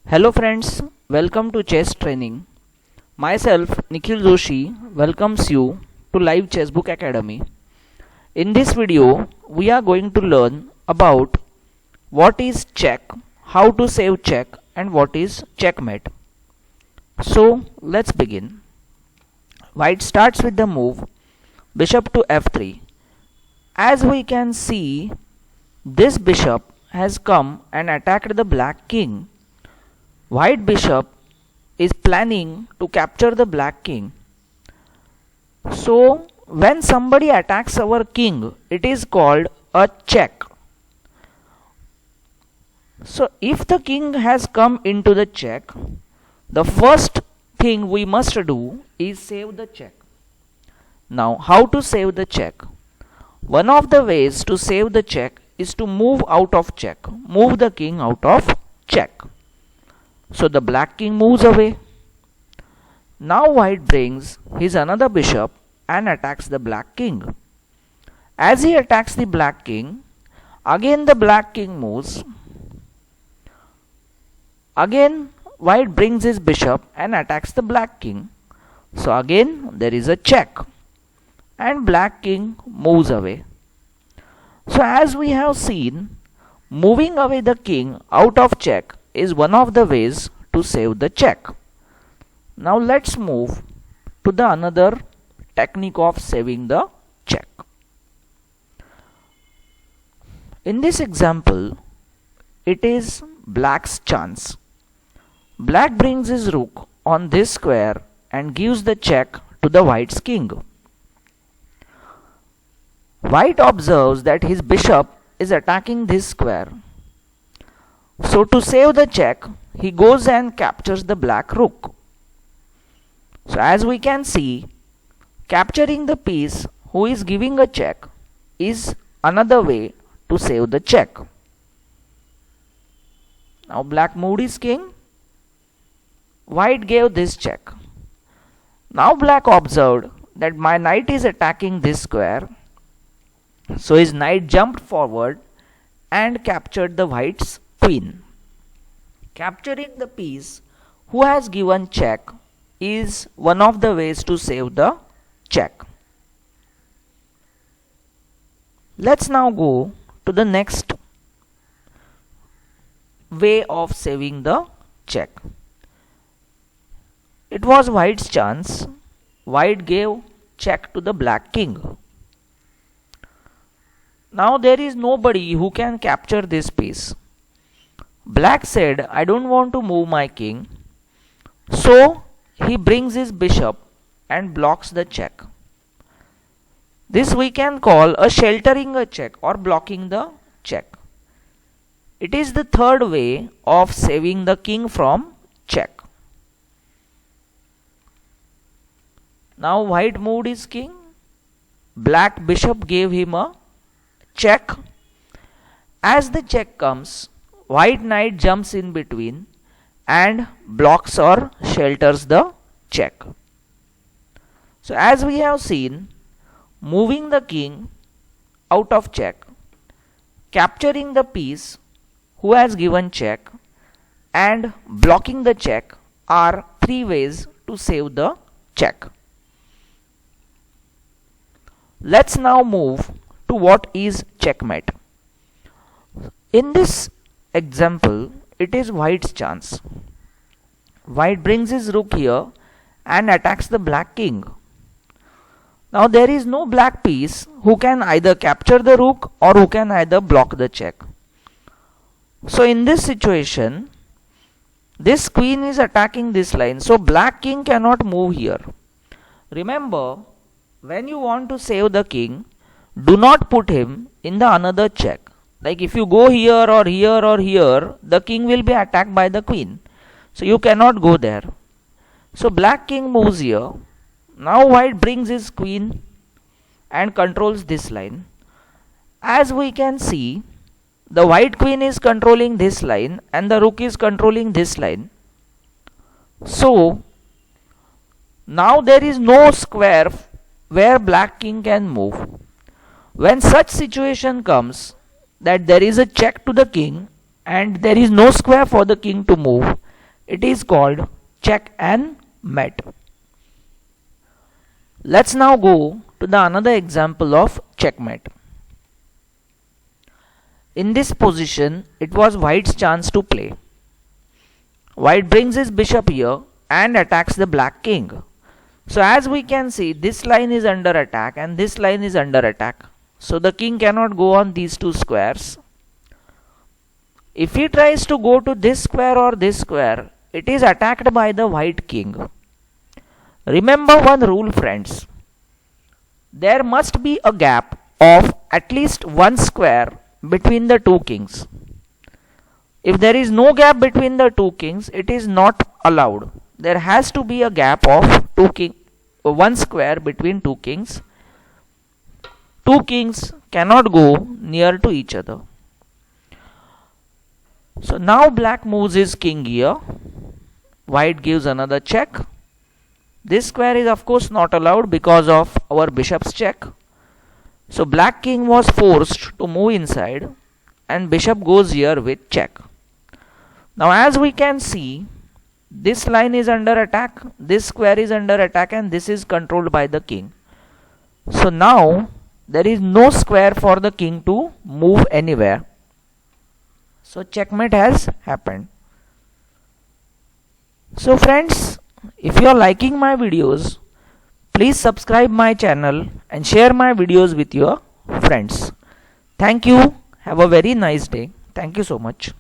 Hello friends, welcome to chess training. Myself Nikhil Joshi welcomes you to Live Chessbook Academy. In this video, we are going to learn about what is check, how to save check and what is checkmate. So let's begin. White starts with the move bishop to f3. As we can see, this bishop has come and attacked the black king. White bishop is planning to capture the black king. So when somebody attacks our king, it is called a check. So if the king has come into the check, the first thing we must do is save the check. Now how to save the check? One of the ways to save the check is to move out of check. Move the king out of check. So the black king moves away. Now white brings his another bishop and attacks the black king. As he attacks the black king, again the black king moves. Again white brings his bishop and attacks the black king. So again there is a check and black king moves away. So as we have seen, moving away the king out of check is one of the ways to save the check. Now let's move to the another technique of saving the check. In this example, it is black's chance. Black brings his rook on this square and gives the check to the white's king. White observes that his bishop is attacking this square. So to save the check, he goes and captures the black rook. So as we can see, capturing the piece who is giving a check is another way to save the check. Now black moved his king. White gave this check. Now black observed that my knight is attacking this square. So his knight jumped forward and captured the white's queen. Capturing the piece who has given check is one of the ways to save the check. Let's now go to the next way of saving the check. It was white's chance. White gave check to the black king. Now there is nobody who can capture this piece. Black said, I don't want to move my king. So he brings his bishop and blocks the check. This we can call a sheltering a check or blocking the check. It is the third way of saving the king from check. Now white moved his king. Black bishop gave him a check. As the check comes, white knight jumps in between and blocks or shelters the check. So as we have seen, moving the king out of check, capturing the piece who has given check and blocking the check are three ways to save the check. Let's now move to what is checkmate. In this example, it is white's chance. White brings his rook here and attacks the black king. Now there is no black piece who can either capture the rook or who can either block the check. So in this situation, this queen is attacking this line. So black king cannot move here. Remember, when you want to save the king, do not put him in the another check. Like if you go here or here or here, the king will be attacked by the queen. So you cannot go there. So black king moves here. Now white brings his queen and controls this line. As we can see, the white queen is controlling this line and the rook is controlling this line. So now there is no square where black king can move. When such situation comes that there is a check to the king and there is no square for the king to move, It is called check and mate. Let's now go to the another example of checkmate. In this position, it was white's chance to play. White brings his bishop here and attacks the black king. So as we can see, this line is under attack and this line is under attack. So the king cannot go on these two squares. If he tries to go to this square or this square, it is attacked by the white king. Remember one rule, friends. There must be a gap of at least one square between the two kings. If there is no gap between the two kings, it is not allowed. There has to be a gap of one square between two kings. Two kings cannot go near to each other. So now black moves his king here. White gives another check. This square is of course not allowed because of our bishop's check. So black king was forced to move inside and bishop goes here with check. Now as we can see, this line is under attack, this square is under attack, and this is controlled by the king. So now there is no square for the king to move anywhere. So checkmate has happened. So friends, if you are liking my videos, please subscribe my channel and share my videos with your friends. Thank you. Have a very nice day. Thank you so much.